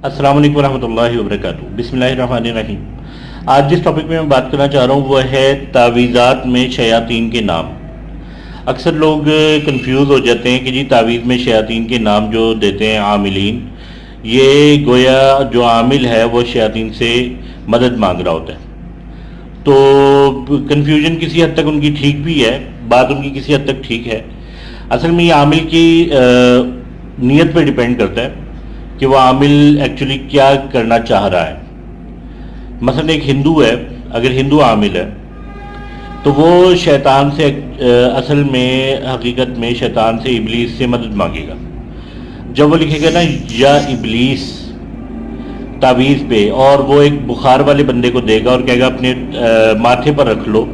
السلام علیکم ورحمۃ اللہ وبرکاتہ۔ بسم اللہ الرحمن الرحیم۔ آج جس ٹاپک میں بات کرنا چاہ رہا ہوں وہ ہے تعویذات میں شیاطین کے نام۔ اکثر لوگ کنفیوز ہو جاتے ہیں کہ جی تعویذ میں شیاطین کے نام جو دیتے ہیں عاملین، یہ گویا جو عامل ہے وہ شیاطین سے مدد مانگ رہا ہوتا ہے۔ تو کنفیوژن کسی حد تک ان کی ٹھیک بھی ہے، بات ان کی کسی حد تک ٹھیک ہے۔ اصل میں یہ عامل کی نیت پہ ڈیپینڈ کرتا ہے کہ وہ عامل ایکچولی کیا کرنا چاہ رہا ہے۔ مثلا ایک ہندو ہے، اگر ہندو عامل ہے تو وہ شیطان سے اصل میں حقیقت میں شیطان سے ابلیس سے مدد مانگے گا۔ جب وہ لکھے گا نا یا ابلیس تعویذ پہ، اور وہ ایک بخار والے بندے کو دے گا اور کہے گا اپنے ماتھے پر رکھ لو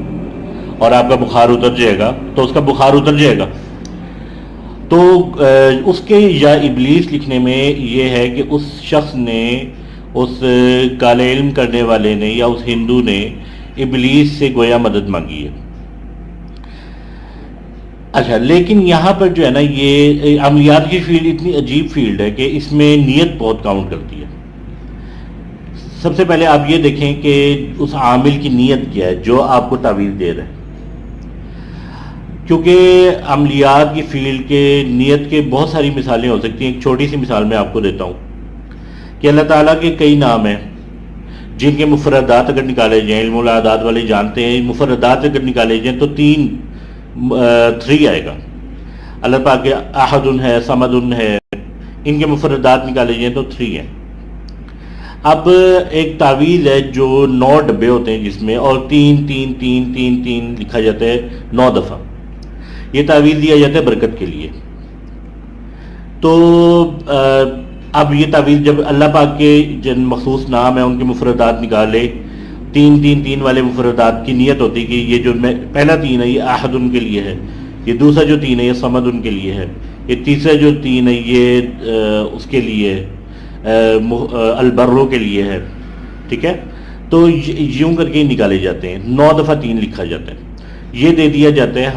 اور آپ کا بخار اتر جائے گا، تو اس کا بخار اتر جائے گا۔ تو اس کے یا ابلیس لکھنے میں یہ ہے کہ اس شخص نے، اس کالے علم کرنے والے نے یا اس ہندو نے ابلیس سے گویا مدد مانگی ہے۔ اچھا، لیکن یہاں پر جو ہے نا یہ عملیات کی فیلڈ اتنی عجیب فیلڈ ہے کہ اس میں نیت بہت کاؤنٹ کرتی ہے۔ سب سے پہلے آپ یہ دیکھیں کہ اس عامل کی نیت کیا ہے جو آپ کو تعویذ دے رہا ہے، کیونکہ عملیات کی فیلڈ کے نیت کے بہت ساری مثالیں ہو سکتی ہیں۔ ایک چھوٹی سی مثال میں آپ کو دیتا ہوں کہ اللہ تعالیٰ کے کئی نام ہیں جن کے مفردات اگر نکالے جائیں، علم الاعداد والے جانتے ہیں، مفردات اگر نکالے جائیں تو 3 آئے گا۔ اللہ پاک کے احد ہے، صمد ہے، ان کے مفردات نکالے جائیں تو 3 ہیں۔ اب ایک تعویذ ہے جو 9 ڈبے ہوتے ہیں جس میں، اور 3 3 3 3 3 لکھا جاتا ہے 9 دفعہ۔ یہ تعویذ دیا جاتا ہے برکت کے لیے۔ تو اب یہ تعویذ جب اللہ پاک کے جن مخصوص نام ہیں ان کے مفردات نکالے، 3 3 3 والے مفردات کی نیت ہوتی کہ یہ جو پہلا 3 ہے یہ احد ان کے لیے ہے، یہ دوسرا جو 3 ہے یہ صمد ان کے لیے ہے، یہ تیسرا جو 3 ہے یہ اس کے لیے البرو کے لیے ہے، ٹھیک ہے۔ تو یوں کر کے نکالے جاتے ہیں، 9 دفعہ 3 لکھا جاتا ہے۔ یہ دے دیا جاتا ہے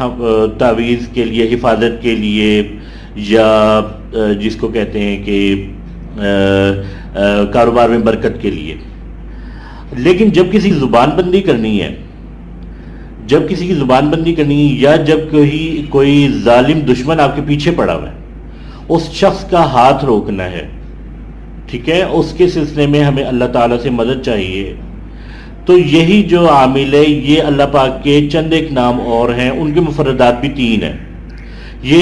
تعویذ کے لیے، حفاظت کے لیے، یا جس کو کہتے ہیں کہ کاروبار میں برکت کے لیے۔ لیکن جب کسی کی زبان بندی کرنی ہے، جب کسی کی زبان بندی کرنی ہے، یا جب کوئی ظالم دشمن آپ کے پیچھے پڑا ہوا ہے، اس شخص کا ہاتھ روکنا ہے، ٹھیک ہے، اس کے سلسلے میں ہمیں اللہ تعالیٰ سے مدد چاہیے، تو یہی جو عامل ہے یہ اللہ پاک کے چند ایک نام اور ہیں، ان کے مفردات بھی 3 ہیں۔ یہ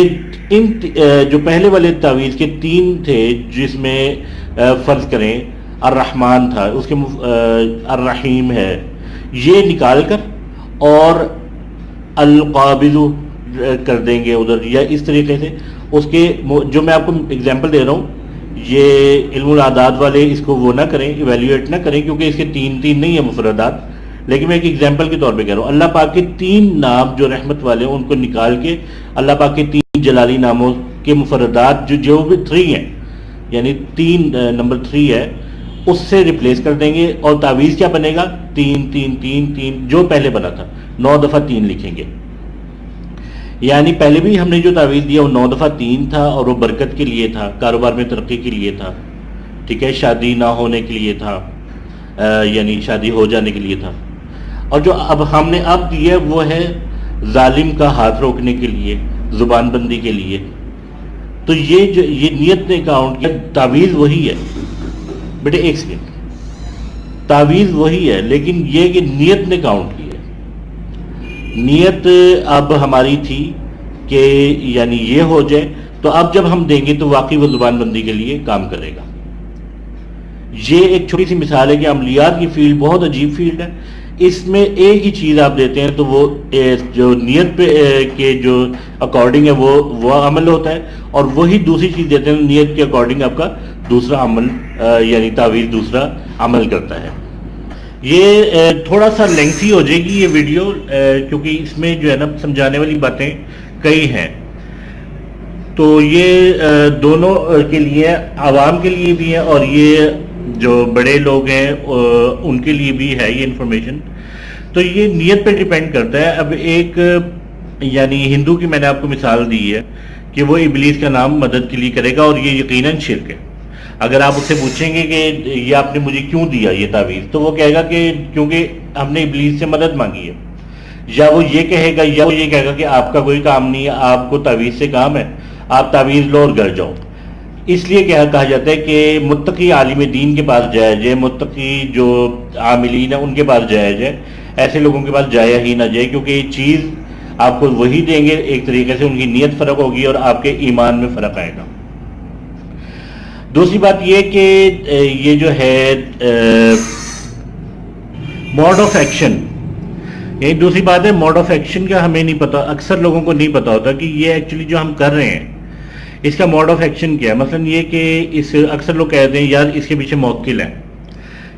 جو پہلے والے تعویذ کے 3 تھے، جس میں فرض کریں الرحمن تھا، اس کے الرحیم ہے، یہ نکال کر اور القابض کر دیں گے ادھر، یا اس طریقے سے اس کے جو میں آپ کو اگزامپل دے رہا ہوں، یہ علم الاعداد والے اس کو وہ نہ کریں، ایویلیویٹ نہ کریں، کیونکہ اس کے 3 نہیں ہیں مفردات، لیکن میں ایک ایگزامپل کے طور پہ کہہ رہا ہوں۔ اللہ پاک کے 3 نام جو رحمت والے ہیں ان کو نکال کے اللہ پاک کے 3 جلالی ناموں کے مفردات جو بھی 3 ہیں، یعنی 3 نمبر 3 ہے، اس سے ریپلیس کر دیں گے، اور تعویذ کیا بنے گا؟ 3 3 3 3 جو پہلے بنا تھا، 9 دفعہ 3 لکھیں گے۔ یعنی پہلے بھی ہم نے جو تعویذ دیا وہ 9 دفعہ 3 تھا، اور وہ برکت کے لیے تھا، کاروبار میں ترقی کے لیے تھا، ٹھیک ہے، شادی نہ ہونے کے لیے تھا، یعنی شادی ہو جانے کے لیے تھا۔ اور جو اب ہم نے اب دیا وہ ہے ظالم کا ہاتھ روکنے کے لیے، زبان بندی کے لیے۔ تو یہ نیت نے کاؤنٹ کیا، تعویذ وہی ہے بیٹے، ایک سیکنڈ، تعویذ وہی ہے لیکن یہ کہ نیت نے کاؤنٹ کی ہے۔ نیت اب ہماری تھی کہ یعنی یہ ہو جائے، تو اب جب ہم دیں گے تو واقعی وہ زبان بندی کے لیے کام کرے گا۔ یہ ایک چھوٹی سی مثال ہے کہ عملیات کی فیلڈ بہت عجیب فیلڈ ہے۔ اس میں ایک ہی چیز آپ دیتے ہیں تو وہ جو نیت پہ کے جو اکارڈنگ ہے وہ عمل ہوتا ہے، اور وہی دوسری چیز دیتے ہیں نیت کے اکارڈنگ آپ کا دوسرا عمل، یعنی تعویذ دوسرا عمل کرتا ہے۔ یہ تھوڑا سا لینتھی ہو جائے گی یہ ویڈیو، کیونکہ اس میں جو ہے نا سمجھانے والی باتیں کئی ہیں، تو یہ دونوں کے لیے، عوام کے لیے بھی ہے اور یہ جو بڑے لوگ ہیں ان کے لیے بھی ہے یہ انفارمیشن۔ تو یہ نیت پہ ڈیپینڈ کرتا ہے۔ اب ایک یعنی ہندو کی میں نے آپ کو مثال دی ہے کہ وہ ابلیس کا نام مدد کے لیے کرے گا، اور یہ یقیناً شرک ہے۔ اگر آپ اس سے پوچھیں گے کہ یہ آپ نے مجھے کیوں دیا یہ تعویذ، تو وہ کہے گا کہ کیونکہ ہم نے ابلیس سے مدد مانگی ہے، یا وہ یہ کہے گا کہ آپ کا کوئی کام نہیں ہے، آپ کو تعویذ سے کام ہے، آپ تعویذ لو اور گھر جاؤ۔ اس لیے کہا جاتا ہے کہ متقی عالم دین کے پاس جایا جائے، متقی جو عاملین ہیں ان کے پاس جایا جائے، ایسے لوگوں کے پاس جایا ہی نہ جائے، کیونکہ یہ چیز آپ کو وہی دیں گے، ایک طریقے سے ان کی نیت فرق ہوگی اور آپ کے ایمان میں فرق آئے گا۔ دوسری بات یہ کہ یہ جو ہے موڈ آف ایکشن، یہی دوسری بات ہے، موڈ آف ایکشن کا ہمیں نہیں پتا، اکثر لوگوں کو نہیں پتا ہوتا کہ یہ ایکچولی جو ہم کر رہے ہیں اس کا موڈ آف ایکشن کیا ہے۔ مثلا یہ کہ اکثر لوگ کہتے ہیں یار اس کے پیچھے موکل ہے،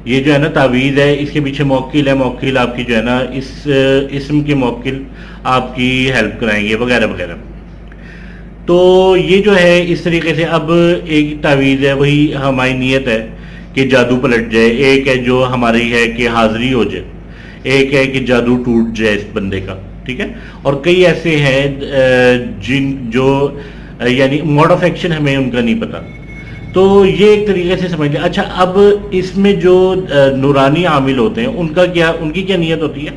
یہ جو ہے نا تعویذ ہے اس کے پیچھے موکل ہے، موکل آپ کی جو ہے نا اس اسم کے موکل آپ کی ہیلپ کرائیں گے وغیرہ وغیرہ۔ تو یہ جو ہے اس طریقے سے اب ایک تعویذ ہے، وہی ہماری نیت ہے کہ جادو پلٹ جائے، ایک ہے جو ہماری ہے کہ حاضری ہو جائے، ایک ہے کہ جادو ٹوٹ جائے اس بندے کا، ٹھیک ہے۔ اور کئی ایسے ہیں جن جو یعنی موڈ آف ایکشن ہمیں ان کا نہیں پتا، تو یہ ایک طریقے سے سمجھ لیں۔ اچھا، اب اس میں جو نورانی عامل ہوتے ہیں ان کی کیا نیت ہوتی ہے؟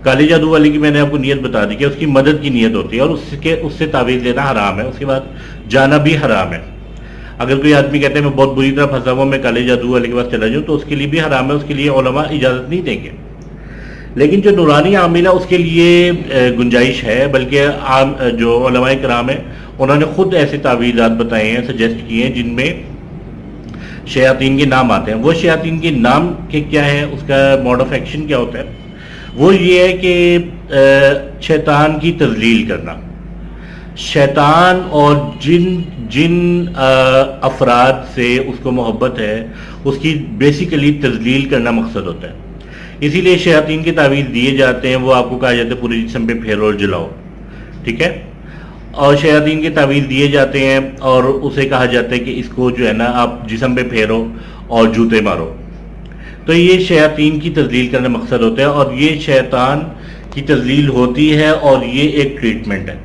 کالے جادو والے کی میں نے آپ کو نیت بتا دی کہ اس کی مدد کی نیت ہوتی ہے، اور اس سے تعویذ لینا حرام ہے، اس کے بعد جانا بھی حرام ہے۔ اگر کوئی آدمی کہتا ہے میں بہت بری طرح پھنسا ہوا میں کالے جادو والے کے پاس چلا جاؤں، تو اس کے لیے بھی حرام ہے، اس کے لیے علماء اجازت نہیں دیں گے۔ لیکن جو نورانی عامل ہے اس کے لیے گنجائش ہے، بلکہ جو علماء کرام ہیں انہوں نے خود ایسے تعویذات بتائے ہیں، سجیسٹ کیے ہیں، جن میں شیاطین کے نام آتے ہیں۔ وہ شیاطین کے نام کے کیا ہے، اس کا موڈ آف ایکشن کیا ہوتا ہے؟ وہ یہ ہے کہ شیطان کی تذلیل کرنا، شیطان اور جن افراد سے اس کو محبت ہے اس کی بیسیکلی تذلیل کرنا مقصد ہوتا ہے۔ اسی لیے شیاطین کے تعویذ دیے جاتے ہیں، وہ آپ کو کہا جاتا ہے پورے جسم پہ پھیرو اور جلاؤ، ٹھیک ہے۔ اور شیاطین کے تعویذ دیے جاتے ہیں اور اسے کہا جاتا ہے کہ اس کو جو ہے نا آپ جسم پہ پھیرو اور جوتے مارو۔ تو یہ شیاطین کی تذلیل کرنا مقصد ہوتا ہے، اور یہ شیطان کی تذلیل ہوتی ہے، اور یہ ایک ٹریٹمنٹ ہے۔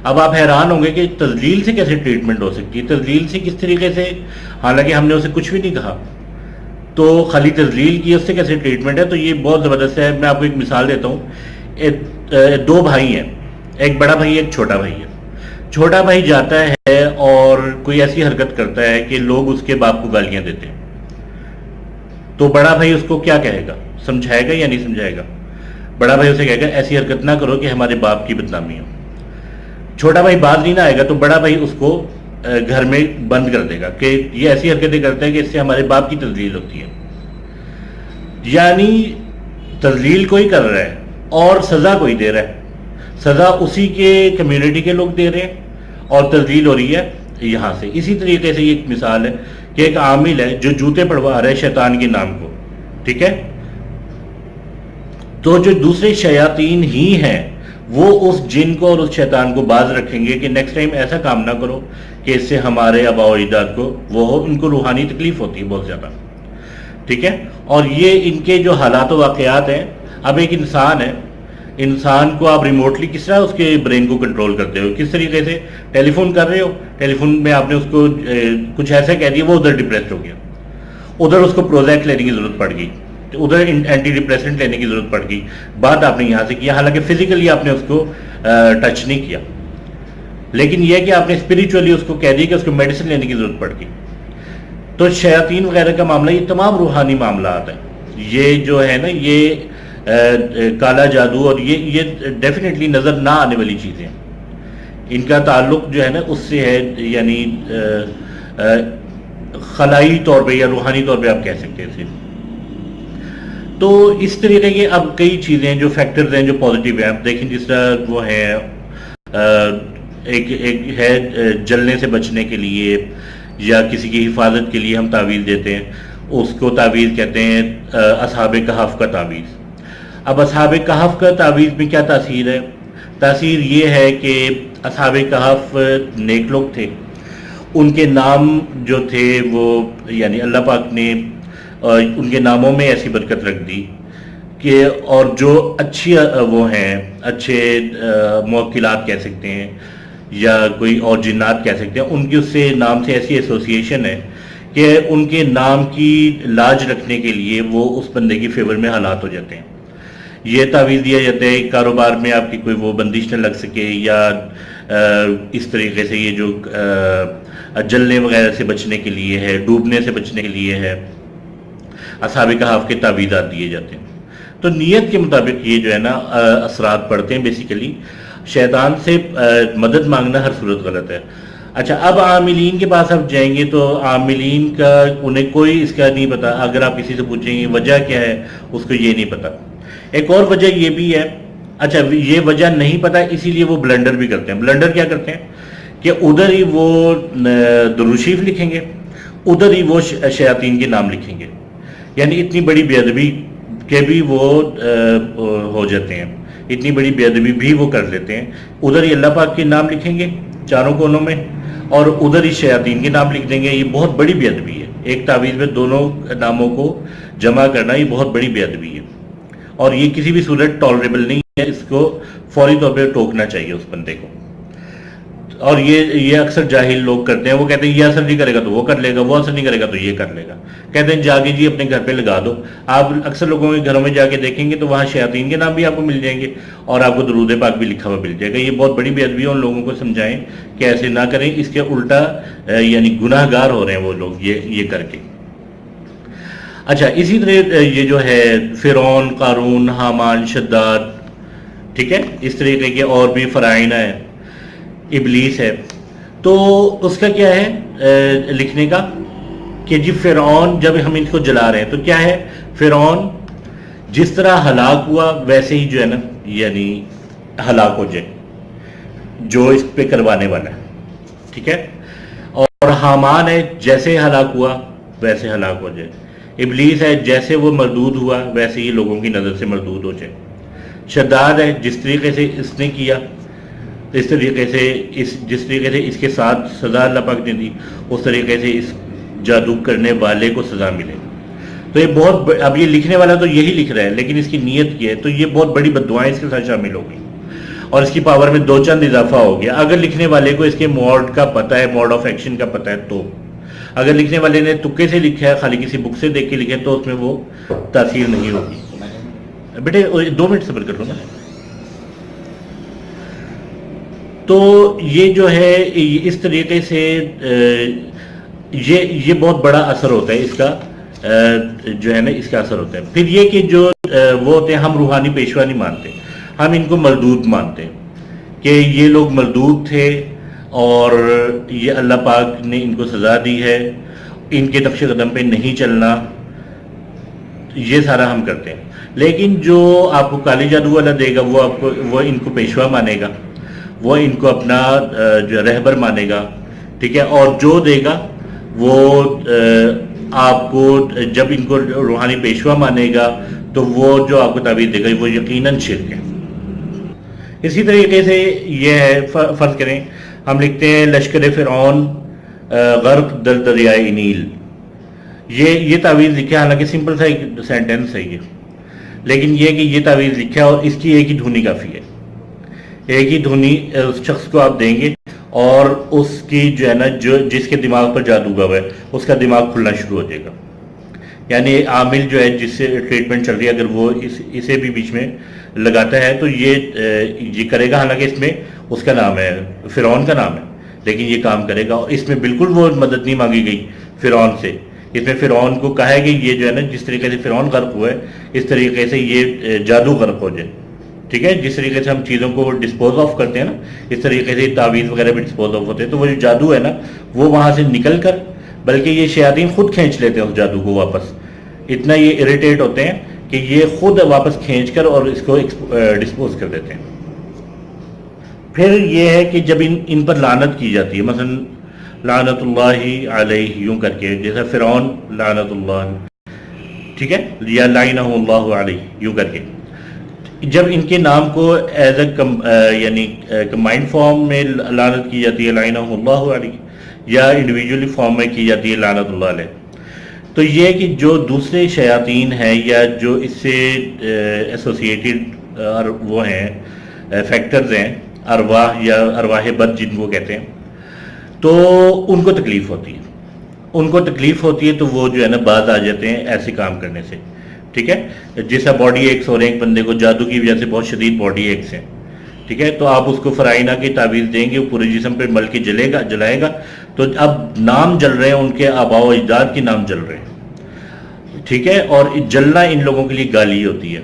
اب آپ حیران ہوں گے کہ تذلیل سے کیسے ٹریٹمنٹ ہو سکتی ہے، تذلیل سے کس طریقے سے، حالانکہ ہم نے اسے کچھ بھی نہیں کہا، تو خالی تذلیل کی اس سے کیسے ٹریٹمنٹ ہے؟ تو یہ بہت زبردست ہے۔ میں آپ کو ایک مثال دیتا ہوں۔ دو بھائی ہیں، ایک بڑا بھائی ایک چھوٹا بھائی ہے۔ چھوٹا بھائی جاتا ہے اور کوئی ایسی حرکت کرتا ہے کہ لوگ اس کے باپ کو گالیاں دیتے ہیں، تو بڑا بھائی اس کو کیا کہے گا؟ سمجھائے گا یا نہیں سمجھائے گا؟ بڑا بھائی اسے کہے گا ایسی حرکت نہ کرو کہ ہمارے باپ کی بدنامی ہو۔ چھوٹا بھائی باز نہیں نہ آئے گا، تو بڑا بھائی اس کو گھر میں بند کر دے گا کہ یہ ایسی حرکتیں کرتا ہے کہ اس سے ہمارے باپ کی تذلیل ہوتی ہے۔ یعنی تذلیل کوئی کر رہا ہے اور سزا کوئی دے رہا ہے، سزا اسی کے کمیونٹی کے لوگ دے رہے ہیں، اور تذلیل ہو رہی ہے یہاں سے۔ اسی طریقے سے یہ ایک مثال ہے کہ ایک عامل ہے جو جوتے پڑھوا رہا ہے شیطان کے نام کو، ٹھیک ہے۔ تو جو دوسرے شیاطین ہی ہیں وہ اس جن کو اور اس شیطان کو باز رکھیں گے کہ نیکسٹ ٹائم ایسا کام نہ کرو کہ اس سے ہمارے آباء و اجداد کو وہ ہو، ان کو روحانی تکلیف ہوتی ہے بہت زیادہ، ٹھیک ہے۔ اور یہ ان کے جو حالات و واقعات ہیں، اب ایک انسان ہے، انسان کو آپ ریموٹلی کس طرح اس کے برین کو کنٹرول کرتے ہو؟ کس طریقے سے ٹیلی فون کر رہے ہو، ٹیلی فون میں آپ نے اس کو کچھ ایسا کہہ دیا، وہ ادھر ڈپریسڈ ہو گیا، ادھر اس کو پروزیک لینے کی ضرورت پڑ گئی، ادھر اینٹی ڈپریسنٹ لینے کی ضرورت پڑ گئی، بات آپ نے یہاں سے کیا، حالانکہ فزیکلی آپ نے اس کو ٹچ نہیں کیا، لیکن یہ کہ آپ نے اسپریچولی اس کو کہہ دیا کہ اس کو میڈیسن لینے کی ضرورت پڑ گئی۔ تو شیاطین وغیرہ کا معاملہ یہ تمام روحانی معاملات ہیں، یہ جو ہے نا یہ کالا جادو، اور یہ ڈیفینیٹلی نظر نہ آنے والی چیزیں، ان کا تعلق جو ہے نا اس سے ہے، یعنی خلائی طور پہ یا روحانی طور پہ آپ کہہ سکتے ہیں اسے۔ تو اس طریقے کے اب کئی چیزیں جو فیکٹرز ہیں جو پازیٹیو ہیں، آپ دیکھیں جس طرح وہ ہیں ایک ہے جلنے سے بچنے کے لیے یا کسی کی حفاظت کے لیے ہم تعویذ دیتے ہیں، اس کو تعویذ کہتے ہیں اصحاب کہف کا تعویذ۔ اب اصحاب کہف کا تعویذ میں کیا تاثیر ہے؟ تاثیر یہ ہے کہ اصحاب کہف نیک لوگ تھے، ان کے نام جو تھے وہ یعنی اللہ پاک نے ان کے ناموں میں ایسی برکت رکھ دی کہ، اور جو اچھی وہ ہیں، اچھے موکلات کہہ سکتے ہیں یا کوئی اور جنات کہہ سکتے ہیں، ان کی اس سے نام سے ایسی ایسوسیشن ہے کہ ان کے نام کی لاج رکھنے کے لیے وہ اس بندے کی فیور میں حالات ہو جاتے ہیں. یہ تعویذ دیا جاتا ہے کاروبار میں آپ کی کوئی وہ بندش نہ لگ سکے، یا اس طریقے سے یہ جو جلنے وغیرہ سے بچنے کے لیے ہے، ڈوبنے سے بچنے کے لیے ہے. اصحاب کہف کے تعویذات دیے جاتے ہیں. تو نیت کے مطابق یہ جو ہے نا اثرات پڑتے ہیں. بیسیکلی شیطان سے مدد مانگنا ہر صورت غلط ہے. اچھا، اب عاملین کے پاس آپ جائیں گے تو عاملین کا انہیں کوئی اس کا نہیں پتا. اگر آپ کسی سے پوچھیں گے وجہ کیا ہے، اس کو یہ نہیں پتا. ایک اور وجہ یہ بھی ہے، اچھا یہ وجہ نہیں پتا اسی لیے وہ بلنڈر بھی کرتے ہیں. بلنڈر کیا کرتے ہیں کہ ادھر ہی وہ درود شریف لکھیں گے، ادھر ہی وہ شیاطین کے نام لکھیں گے. یعنی اتنی بڑی بے ادبی کے بھی وہ ہو جاتے ہیں، اتنی بڑی بے ادبی بھی وہ کر لیتے ہیں. ادھر ہی اللہ پاک کے نام لکھیں گے چاروں کونوں میں، اور ادھر ہی شیاطین کے نام لکھ دیں گے. یہ بہت بڑی بے ادبی ہے. ایک تعویذ میں دونوں ناموں کو جمع کرنا یہ بہت بڑی بے ادبی ہے، اور یہ کسی بھی صورت ٹالریبل نہیں ہے. اس کو فوری طور پہ ٹوکنا چاہیے اس بندے کو. اور یہ اکثر جاہل لوگ کرتے ہیں. وہ کہتے ہیں یہ اثر نہیں کرے گا تو وہ کر لے گا، وہ اثر نہیں کرے گا تو یہ کر لے گا. کہتے ہیں جا کے جی اپنے گھر پہ لگا دو. آپ اکثر لوگوں کے گھروں میں جا کے دیکھیں گے تو وہاں شیاطین کے نام بھی آپ کو مل جائیں گے، اور آپ کو درود پاک بھی لکھا ہوا مل جائے گا. یہ بہت بڑی بے ادبی ہے. ان لوگوں کو سمجھائیں کہ ایسے نہ کریں. اس کے الٹا یعنی گناہ گار ہو رہے ہیں وہ لوگ یہ کر کے. اچھا، اسی طرح یہ جو ہے فرعون، قارون، حامان، شداد، ٹھیک ہے، اس طریقے کے اور بھی فرعونہ ہیں، ابلیس ہے. تو اس کا کیا ہے لکھنے کا کہ جی فرعون جب ہم ان کو جلا رہے ہیں تو کیا ہے، فرعون جس طرح ہلاک ہوا ویسے ہی جو ہے نا یعنی ہلاک ہو جائے جو اس پہ کروانے والا ہے. ٹھیک ہے. اور حامان ہے جیسے ہلاک ہوا ویسے ہلاک ہو جائے. ابلیس ہے جیسے وہ مردود ہوا ویسے ہی لوگوں کی نظر سے مردود ہو جائے. شداد ہے جس طریقے سے اس نے کیا، جس طریقے سے اس کے ساتھ سزا اللہ پاک نے دی، اس طریقے سے اس جادو کرنے والے کو سزا ملے. تو یہ بہت اب یہ لکھنے والا تو یہی لکھ رہا ہے لیکن اس کی نیت کی ہے، تو یہ بہت بڑی بددعائیں اس کے ساتھ شامل ہوگی اور اس کی پاور میں دو چند اضافہ ہو گیا. اگر لکھنے والے کو اس کے موڈ کا پتہ ہے، موڈ آف ایکشن کا پتہ ہے، تو اگر لکھنے والے نے تکے سے لکھا ہے، خالی کسی بک سے دیکھ کے لکھے تو اس میں وہ تاثیر نہیں ہوگی. بیٹے 2 منٹ صبر کر لو نا. تو یہ جو ہے اس طریقے سے یہ بہت بڑا اثر ہوتا ہے اس کا، جو ہے نا اس کا اثر ہوتا ہے. پھر یہ کہ جو وہ ہوتے ہیں، ہم روحانی پیشوا نہیں مانتے، ہم ان کو مردود مانتے ہیں کہ یہ لوگ مردود تھے اور یہ اللہ پاک نے ان کو سزا دی ہے، ان کے نقش قدم پہ نہیں چلنا، یہ سارا ہم کرتے ہیں. لیکن جو آپ کو کالی جادو والا دے گا وہ ان کو پیشوا مانے گا، وہ ان کو اپنا جو رہبر مانے گا. ٹھیک ہے. اور جو دے گا وہ آپ کو جب ان کو روحانی پیشوا مانے گا تو وہ جو آپ کو تعبیر دے گا وہ یقیناً شرک ہے. اسی طریقے سے یہ ہے، فرض کریں ہم لکھتے ہیں لشکر فرعون غرق در دریائے نیل. یہ تعویذ لکھا ہے، حالانکہ سمپل سا ایک سینٹنس ہے یہ، لیکن یہ کہ یہ تعویذ لکھا ہے اور اس کی ایک ہی دھنی کافی ہے. ایک ہی دھنی اس شخص کو آپ دیں گے اور اس کی جو ہے نا جس کے دماغ پر جادو ہوا ہے اس کا دماغ کھلنا شروع ہو جائے گا. یعنی عامل جو ہے جس سے ٹریٹمنٹ چل رہی ہے اگر وہ اسے بھی بیچ میں لگاتا ہے تو یہ کرے گا. حالانکہ اس میں اس کا نام ہے، فرعون کا نام ہے، لیکن یہ کام کرے گا. اور اس میں بالکل وہ مدد نہیں مانگی گئی فرعون سے. اس میں فرعون کو کہا ہے کہ یہ جو ہے نا جس طریقے سے فرعون غرق ہوا ہے اس طریقے سے یہ جادو غرق ہو جائے. ٹھیک ہے. جس طریقے سے ہم چیزوں کو ڈسپوز آف کرتے ہیں نا، اس طریقے سے تعویذ وغیرہ بھی ڈسپوز آف ہوتے ہیں. تو وہ جو جادو ہے نا وہ وہاں سے نکل کر، بلکہ یہ شیاطین خود کھینچ لیتے ہیں اس جادو کو واپس. اتنا یہ اریٹیٹ ہوتے ہیں کہ یہ خود واپس کھینچ کر اور اس کو ڈسپوز کر دیتے ہیں. پھر یہ ہے کہ جب ان پر لعنت کی جاتی ہے، مثلا لعنت اللہ علیہ یوں کر کے، جیسا فرعون لعنت اللہ، ٹھیک ہے، یا لعنہ اللہ علیہ یوں کر کے، جب ان کے نام کو ایز اے یعنی کمبائنڈ فارم میں لعنت کی جاتی ہے لعنہ اللہ علیہ، یا انڈیویجولی فارم میں کی جاتی ہے لعنت اللہ علیہ، تو یہ کہ جو دوسرے شیاطین ہیں یا جو اس سے ایسوسیٹڈ وہ ہیں فیکٹرز ہیں، ارواح یا ارواح بد جن کو کہتے ہیں، تو ان کو تکلیف ہوتی ہے. ان کو تکلیف ہوتی ہے تو وہ جو ہے نا باز آ جاتے ہیں ایسے کام کرنے سے. ٹھیک ہے، جیسا باڈی ایکس ہو رہے ہیں ایک بندے کو جادو کی وجہ سے بہت شدید باڈی ایکس ہیں. ٹھیک ہے، تو آپ اس کو فرائنہ کی تعویذ دیں گے، وہ پورے جسم پہ مل کے جلائے گا. تو اب نام جل رہے ہیں ان کے آباء و اجداد کے نام جل رہے ہیں. ٹھیک ہے، اور جلنا ان لوگوں کے لیے گالی ہوتی ہے.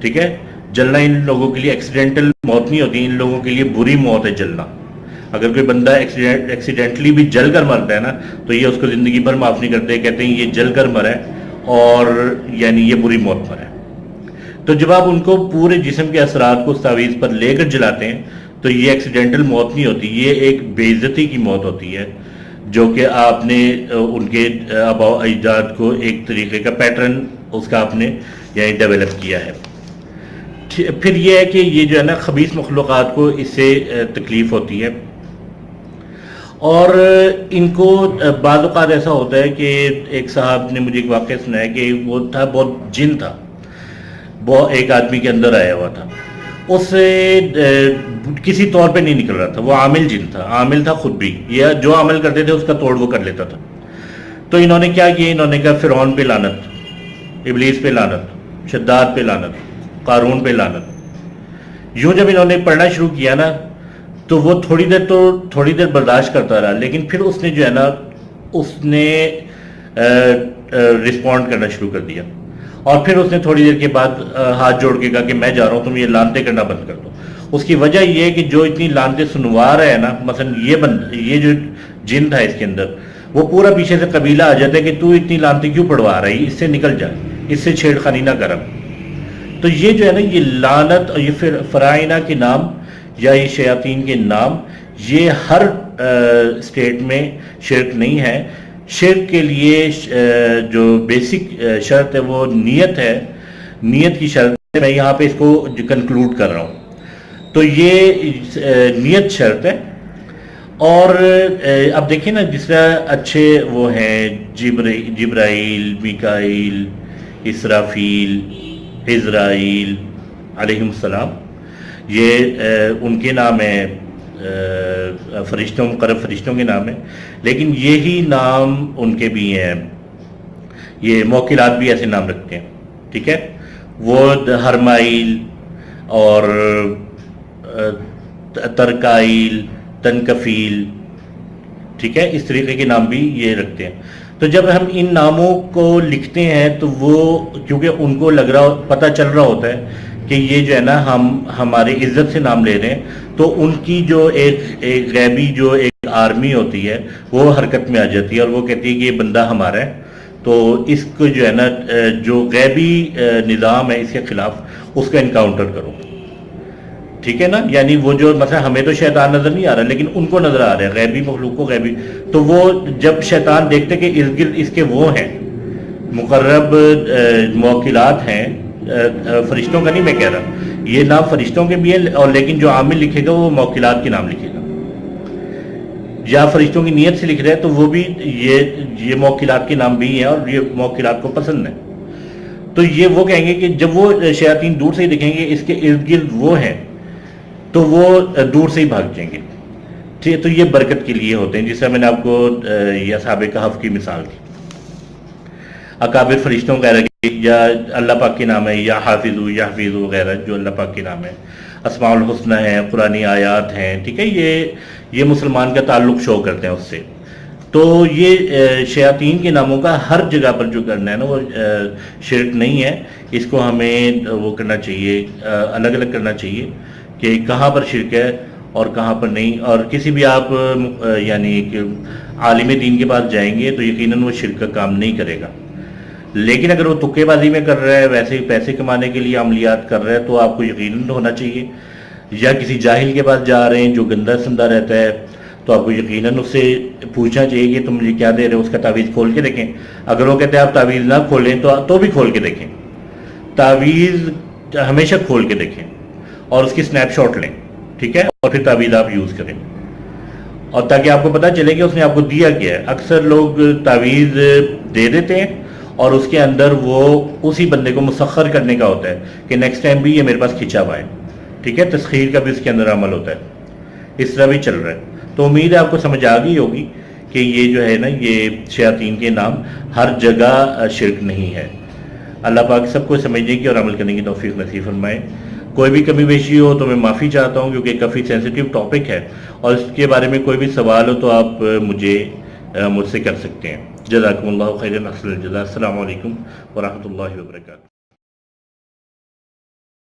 ٹھیک ہے، جلنا ان لوگوں کے لیے ایکسیڈنٹل موت نہیں ہوتی، ان لوگوں کے لیے بری موت ہے جلنا. اگر کوئی بندہ ایکسیڈنٹلی بھی جل کر مرتا ہے نا تو یہ اس کو زندگی بھر معاف نہیں کرتے، کہتے ہیں یہ جل کر مرا ہے اور یعنی یہ بری موت مرا ہے. تو جب آپ ان کو پورے جسم کے اثرات کو اس تعویذ پر لے کر جلاتے ہیں تو یہ ایکسیڈنٹل موت نہیں ہوتی، یہ ایک بے عزتی کی موت ہوتی ہے، جو کہ آپ نے ان کے آباء و اجداد کو ایک طریقے کا پیٹرن اس کا آپ نے یعنی ڈیولپ کیا ہے. پھر یہ ہے کہ یہ جو ہے نا خبیث مخلوقات کو اس سے تکلیف ہوتی ہے، اور ان کو بعض اوقات ایسا ہوتا ہے کہ ایک صاحب نے مجھے ایک واقعہ سنایا کہ وہ تھا بہت جن تھا، وہ ایک آدمی کے اندر آیا ہوا تھا، اس سے کسی طور پہ نہیں نکل رہا تھا، وہ عامل جن تھا، عامل تھا خود بھی، یا جو عمل کرتے تھے اس کا توڑ وہ کر لیتا تھا. تو انہوں نے کیا کیا، انہوں نے کہا فرعون پہ لعنت، ابلیس پہ لعنت، شداد پہ لعنت، قارون پہ لعنت. یوں جب انہوں نے پڑھنا شروع کیا نا تو وہ تھوڑی دیر برداشت کرتا رہا، لیکن پھر اس نے جو ہے نا اس نے رسپونڈ کرنا شروع کر دیا، اور پھر اس نے تھوڑی دیر کے بعد ہاتھ جوڑ کے کہا کہ میں جا رہا ہوں، تم یہ لانتے کرنا بند کر دو. اس کی وجہ یہ ہے کہ جو اتنی لانتے سنوا رہا ہے نا، مثلا یہ جو جن تھا اس کے اندر، وہ پورا پیچھے سے قبیلہ آ جاتا ہے کہ تو اتنی لانتے کیوں پڑھوا رہا ہے، اس سے نکل جا، اس سے چھیڑ خانی نہ کرم. تو یہ جو ہے نا یہ لعنت اور یہ فرائنہ کے نام یا یہ شیاطین کے نام، یہ ہر اسٹیٹ میں شرک نہیں ہے. شرک کے لیے جو بیسک شرط ہے وہ نیت ہے، نیت کی شرط ہے. میں یہاں پہ اس کو کنکلوڈ کر رہا ہوں. تو یہ نیت شرط ہے. اور اب دیکھیں نا جس طرح اچھے وہ ہیں جبرائیل، میکائیل، اسرافیل، عزرائیل علیہم السلام، یہ ان کے نام ہیں، فرشتوں مقرب فرشتوں کے نام ہیں، لیکن یہی نام ان کے بھی ہیں. یہ موکلات بھی ایسے نام رکھتے ہیں. ٹھیک ہے، وہ ہرمائیل اور ترکائیل، تنکفیل، ٹھیک ہے، اس طریقے کے نام بھی یہ رکھتے ہیں. تو جب ہم ان ناموں کو لکھتے ہیں تو وہ کیونکہ ان کو پتہ چل رہا ہوتا ہے کہ یہ جو ہے نا ہم ہماری عزت سے نام لے رہے ہیں، تو ان کی جو ایک غیبی جو ایک آرمی ہوتی ہے وہ حرکت میں آ جاتی ہے، اور وہ کہتی ہے کہ یہ بندہ ہمارا ہے، تو اس کو جو ہے نا جو غیبی نظام ہے اس کے خلاف اس کا انکاؤنٹر کرو. ٹھیک ہے نا، یعنی وہ جو مثلا ہمیں تو شیطان نظر نہیں آ رہا لیکن ان کو نظر آ رہا ہے، غیبی مخلوق کو غیبی. تو وہ جب شیطان دیکھتے کہ ارد گرد اس کے وہ ہیں مقرب موکلات ہیں، فرشتوں کا نہیں میں کہہ رہا، یہ نام فرشتوں کے بھی ہیں، اور لیکن جو عامل لکھے گا وہ موکلات کے نام لکھے گا، یا فرشتوں کی نیت سے لکھ رہے ہیں تو وہ بھی یہ موکلات کے نام بھی ہیں اور یہ موکلات کو پسند ہے. تو یہ وہ کہیں گے کہ جب وہ شیاطین دور سے ہی دیکھیں گے اس کے ارد گرد وہ ہیں تو وہ دور سے ہی بھاگ جائیں گے. ٹھیک ہے، تو یہ برکت کے لیے ہوتے ہیں، جس طرح میں نے آپ کو یہ اصحاب کہف کی مثال دی. اکابر فرشتوں وغیرہ کی یا اللہ پاک کے نام ہے، یا حافظو یا حفیظ وغیرہ جو اللہ پاک کے نام ہے، اسماء الحسنہ ہیں، قرآنی آیات ہیں. ٹھیک ہے، یہ مسلمان کا تعلق شو کرتے ہیں اس سے. تو یہ شیاطین کے ناموں کا ہر جگہ پر جو کرنا ہے نا وہ شرک نہیں ہے. اس کو ہمیں وہ کرنا چاہیے، الگ الگ کرنا چاہیے کہ کہاں پر شرک ہے اور کہاں پر نہیں. اور کسی بھی آپ یعنی کہ عالم دین کے پاس جائیں گے تو یقیناً وہ شرک کا کام نہیں کرے گا، لیکن اگر وہ تکے بازی میں کر رہا ہے، ویسے ہی پیسے کمانے کے لیے عملیات کر رہا ہے، تو آپ کو یقیناً ہونا چاہیے. یا کسی جاہل کے پاس جا رہے ہیں جو گندا سندہ رہتا ہے تو آپ کو یقیناً اس سے پوچھنا چاہیے کہ تم مجھے کیا دے رہے ہو، اس کا تعویذ کھول کے دیکھیں. اگر وہ کہتے ہیں آپ تعویذ نہ کھولیں تو بھی کھول کے دیکھیں، تعویذ ہمیشہ کھول کے دیکھیں اور اس کی سنیپ شاٹ لیں. ٹھیک ہے، اور پھر تعویذ آپ یوز کریں، اور تاکہ آپ کو پتہ چلے کہ اس نے آپ کو دیا کیا ہے. اکثر لوگ تعویذ دے دیتے ہیں اور اس کے اندر وہ اسی بندے کو مسخر کرنے کا ہوتا ہے کہ نیکسٹ ٹائم بھی یہ میرے پاس کھینچا ہوا ہے. ٹھیک ہے، تسخیر کا بھی اس کے اندر عمل ہوتا ہے. اس طرح بھی چل رہا ہے. تو امید ہے آپ کو سمجھ آ گئی ہوگی کہ یہ جو ہے نا یہ شیاطین کے نام ہر جگہ شرک نہیں ہے۔ اللہ پاک سب کو سمجھنے کی اور عمل کرنے کی توفیق نصیب فرمائے۔ کوئی بھی کمی بیشی ہو تو میں معافی چاہتا ہوں، کیونکہ کافی سینسیٹیو ٹاپک ہے، اور اس کے بارے میں کوئی بھی سوال ہو تو آپ مجھ سے کر سکتے ہیں۔ جزاکم اللہ خیرا، احسن الجزاء۔ السلام علیکم ورحمۃ اللہ وبرکاتہ۔